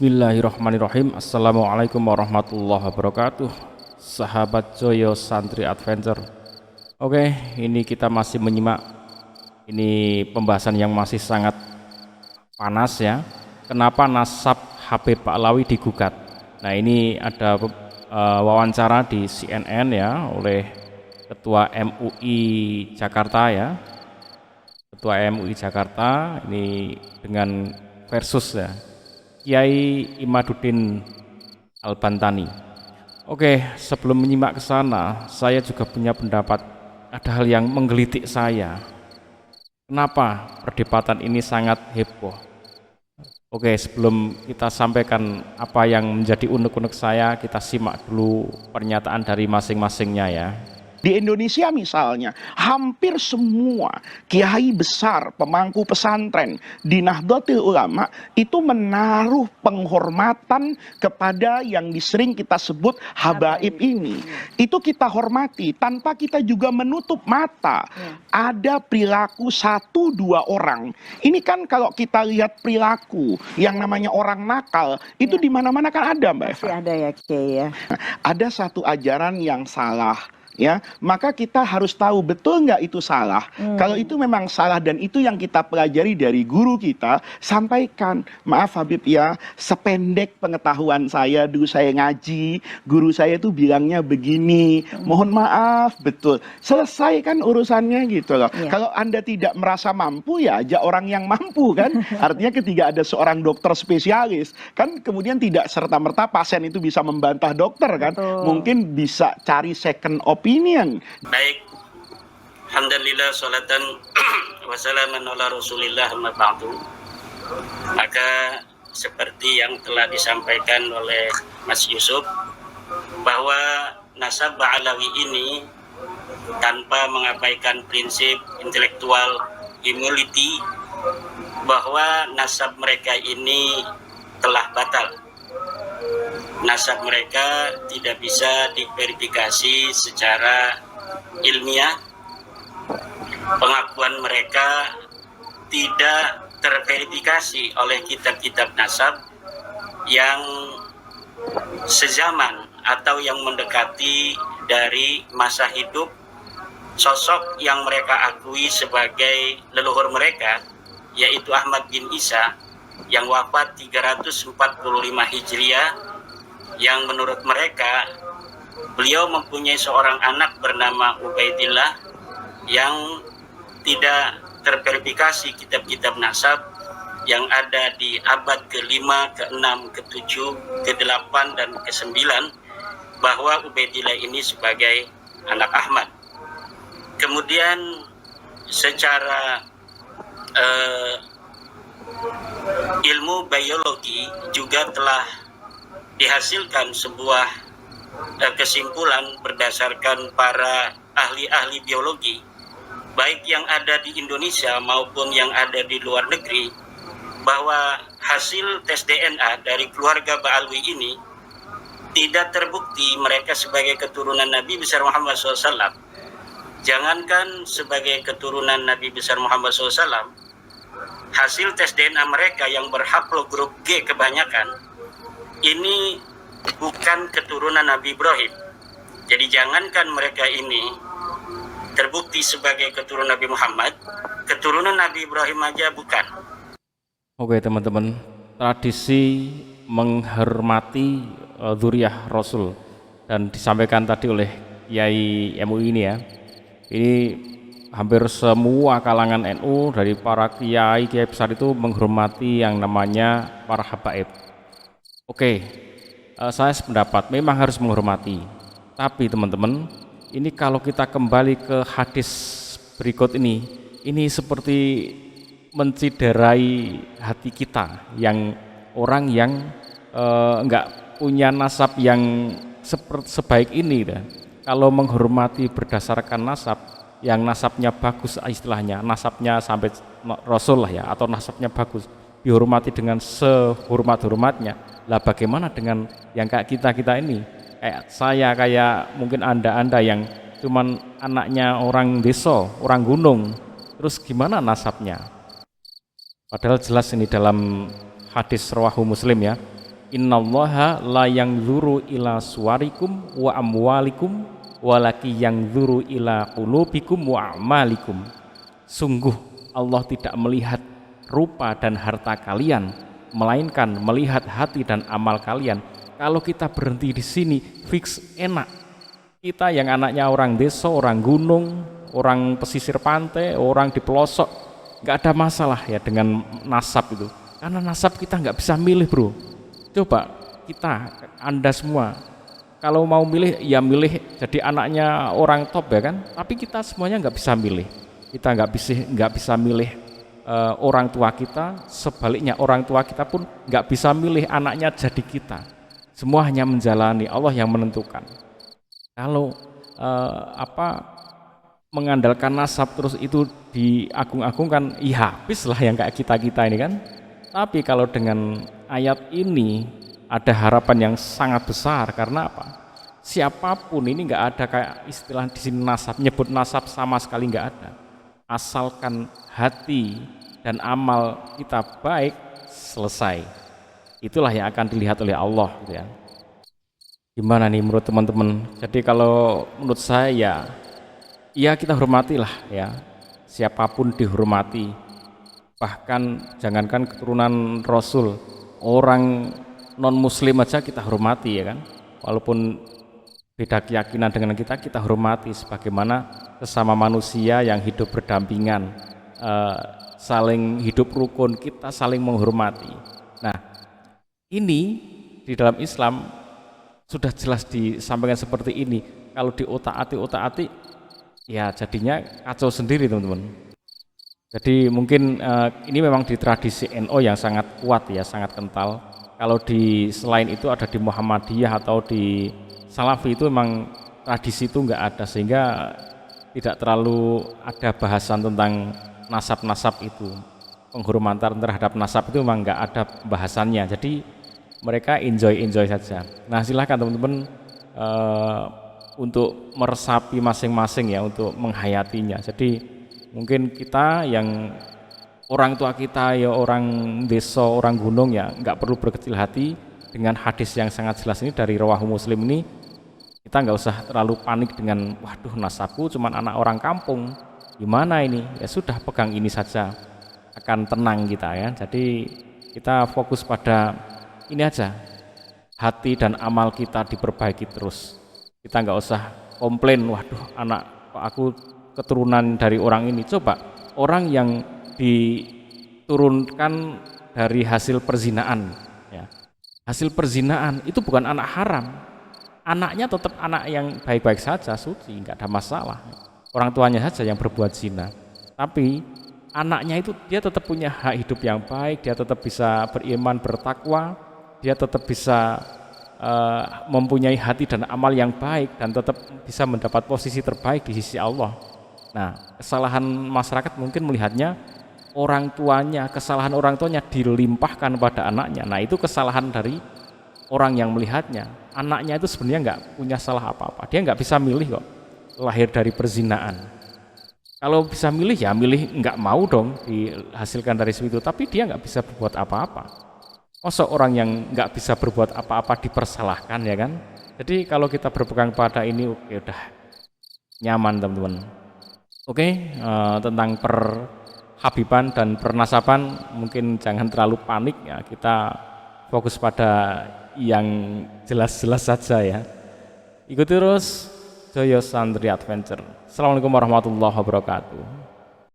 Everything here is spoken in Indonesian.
Bismillahirrahmanirrahim. Assalamualaikum warahmatullahi wabarakatuh. Sahabat Joyo Santri Adventure. Oke, ini kita masih menyimak ini pembahasan yang masih sangat panas ya. Kenapa nasab Habib Pahlawi digugat? Nah, ini ada wawancara di CNN ya oleh Ketua MUI Jakarta ya. Ketua MUI Jakarta ini dengan versus ya Kiai Imaduddin Al-Bantani. Oke, sebelum menyimak ke sana, saya juga punya pendapat. Ada hal yang menggelitik saya. Kenapa perdebatan ini sangat heboh? Oke, sebelum kita sampaikan apa yang menjadi unek-unek saya, kita simak dulu pernyataan dari masing-masingnya ya. Di Indonesia misalnya, hampir semua kiai besar, pemangku pesantren di Nahdlatul Ulama itu menaruh penghormatan kepada yang sering kita sebut habaib ini. Itu kita hormati tanpa kita juga menutup mata. Ada perilaku satu dua orang. Ini kan kalau kita lihat perilaku yang namanya orang nakal, itu di mana-mana kan ada, Mbak Eva. Masih ada ya, Kiai ya. Ada satu ajaran yang salah. Ya, maka kita harus tahu betul nggak itu salah. Kalau itu memang salah dan itu yang kita pelajari dari guru kita, sampaikan. Maaf Habib ya, sependek pengetahuan saya dulu saya ngaji, guru saya itu bilangnya begini. Mohon maaf, betul. Selesaikan urusannya gitu loh. Ya. Kalau Anda tidak merasa mampu ya ajak orang yang mampu kan. Artinya ketika ada seorang dokter spesialis, kan kemudian tidak serta-merta pasien itu bisa membantah dokter kan. Betul. Mungkin bisa cari second opinion. Baik, alhamdulillah salatan wassalaman ala rasulillah amma ba'du. Maka seperti yang telah disampaikan oleh Mas Yusuf, bahwa nasab Ba'alawi ini tanpa mengabaikan prinsip intelektual humility, bahwa nasab mereka ini telah batal. Nasab mereka tidak bisa diverifikasi secara ilmiah. Pengakuan mereka tidak terverifikasi oleh kitab-kitab nasab yang sezaman atau yang mendekati dari masa hidup sosok yang mereka akui sebagai leluhur mereka, yaitu Ahmad bin Isa yang wafat 345 Hijriah, yang menurut mereka beliau mempunyai seorang anak bernama Ubaidillah yang tidak terverifikasi kitab-kitab nasab yang ada di abad ke-5, ke-6, ke-7, ke-8, dan ke-9, bahwa Ubaidillah ini sebagai anak Ahmad. Kemudian secara ilmu biologi juga telah dihasilkan sebuah kesimpulan berdasarkan para ahli-ahli biologi, baik yang ada di Indonesia maupun yang ada di luar negeri, bahwa hasil tes DNA dari keluarga Ba'alwi ini tidak terbukti mereka sebagai keturunan Nabi besar Muhammad SAW. Jangankan sebagai keturunan Nabi besar Muhammad SAW, hasil tes DNA mereka yang berhaplogrup G kebanyakan ini bukan keturunan Nabi Ibrahim. Jadi jangankan mereka ini terbukti sebagai keturunan Nabi Muhammad, keturunan Nabi Ibrahim aja bukan. Oke teman-teman, tradisi menghormati dzurriyyah Rasul dan disampaikan tadi oleh Kiai MUI ini ya. Ini hampir semua kalangan NU dari para kiai besar itu menghormati yang namanya para habaib. Oke, saya sependapat memang harus menghormati. Tapi teman-teman, ini kalau kita kembali ke hadis berikut ini seperti menciderai hati kita, yang orang yang enggak punya nasab yang sebaik ini. Kalau menghormati berdasarkan nasab, yang nasabnya bagus istilahnya, nasabnya sampai Rasul lah ya, atau nasabnya bagus, dihormati dengan sehormat-hormatnya. Lah bagaimana dengan yang kayak kita ini, kayak saya, kayak mungkin anda yang cuman anaknya orang desa, orang gunung, terus gimana nasabnya? Padahal jelas ini dalam hadis rawahu Muslim ya, Innallaha la yanzuru ila suwarikum wa amwalikum walaki yanzuru ila qulubikum wa a'malikum. Sungguh Allah tidak melihat rupa dan harta kalian, melainkan melihat hati dan amal kalian. Kalau kita berhenti di sini fix enak. Kita yang anaknya orang desa, orang gunung, orang pesisir pantai, orang di pelosok, nggak ada masalah ya dengan nasab itu. Karena nasab kita nggak bisa milih, bro. Coba kita, Anda semua, kalau mau milih ya milih jadi anaknya orang top ya kan. Tapi kita semuanya nggak bisa milih. Kita nggak bisa milih orang tua kita. Sebaliknya orang tua kita pun nggak bisa milih anaknya jadi kita. Semua hanya menjalani, Allah yang menentukan. Kalau mengandalkan nasab terus itu diagung-agungkan, ya habislah yang kayak kita ini kan. Tapi kalau dengan ayat ini ada harapan yang sangat besar. Karena apa? Siapapun ini nggak ada kayak istilah di sini nasab, nyebut nasab sama sekali nggak ada. Asalkan hati dan amal kita baik, selesai. Itulah yang akan dilihat oleh Allah gitu ya. Gimana nih menurut teman-teman? Jadi kalau menurut saya ya kita hormatilah ya. Siapapun dihormati. Bahkan jangankan keturunan Rasul, orang non muslim aja kita hormati ya kan. Walaupun beda keyakinan dengan kita hormati sebagaimana sesama manusia yang hidup berdampingan, saling hidup rukun, kita saling menghormati. Nah, ini di dalam Islam sudah jelas disampaikan seperti ini. Kalau diotak-atik ya jadinya kacau sendiri teman-teman. Jadi mungkin ini memang di tradisi NU yang sangat kuat ya, sangat kental. Kalau di selain itu ada di Muhammadiyah atau di Salafi itu memang tradisi itu nggak ada, sehingga tidak terlalu ada bahasan tentang nasab-nasab itu. Penghormatan terhadap nasab itu memang nggak ada bahasannya. Jadi mereka enjoy saja. Nah silahkan teman-teman untuk meresapi masing-masing ya, untuk menghayatinya. Jadi mungkin kita yang orang tua kita ya orang desa, orang gunung ya nggak perlu berkecil hati dengan hadis yang sangat jelas ini dari Rawahu Muslim ini. Kita nggak usah terlalu panik dengan waduh nasabku cuman anak orang kampung, gimana ini? Ya sudah, pegang ini saja, akan tenang kita ya. Jadi kita fokus pada ini aja, hati dan amal kita diperbaiki terus. Kita nggak usah komplain, waduh anak kok aku keturunan dari orang ini. Coba orang yang diturunkan dari hasil perzinaan ya. Hasil perzinaan itu bukan anak haram. Anaknya tetap anak yang baik-baik saja, suci, nggak ada masalah. Orang tuanya saja yang berbuat zina. Tapi anaknya itu dia tetap punya hak hidup yang baik, dia tetap bisa beriman, bertakwa, dia tetap bisa mempunyai hati dan amal yang baik, dan tetap bisa mendapat posisi terbaik di sisi Allah. Nah, kesalahan masyarakat mungkin melihatnya kesalahan orang tuanya dilimpahkan pada anaknya. Nah, itu kesalahan dari orang yang melihatnya. Anaknya itu sebenarnya nggak punya salah apa-apa. Dia nggak bisa milih kok, lahir dari perzinaan. Kalau bisa milih ya milih nggak mau dong dihasilkan dari situ. Tapi dia nggak bisa berbuat apa-apa. Masa orang yang nggak bisa berbuat apa-apa dipersalahkan ya kan? Jadi kalau kita berpegang pada ini oke, udah nyaman teman-teman. Oke, tentang perhabiban dan pernasaban mungkin jangan terlalu panik ya. Kita fokus pada yang jelas-jelas saja ya. Ikuti terus Joyo Santri Adventure. Assalamualaikum warahmatullahi wabarakatuh.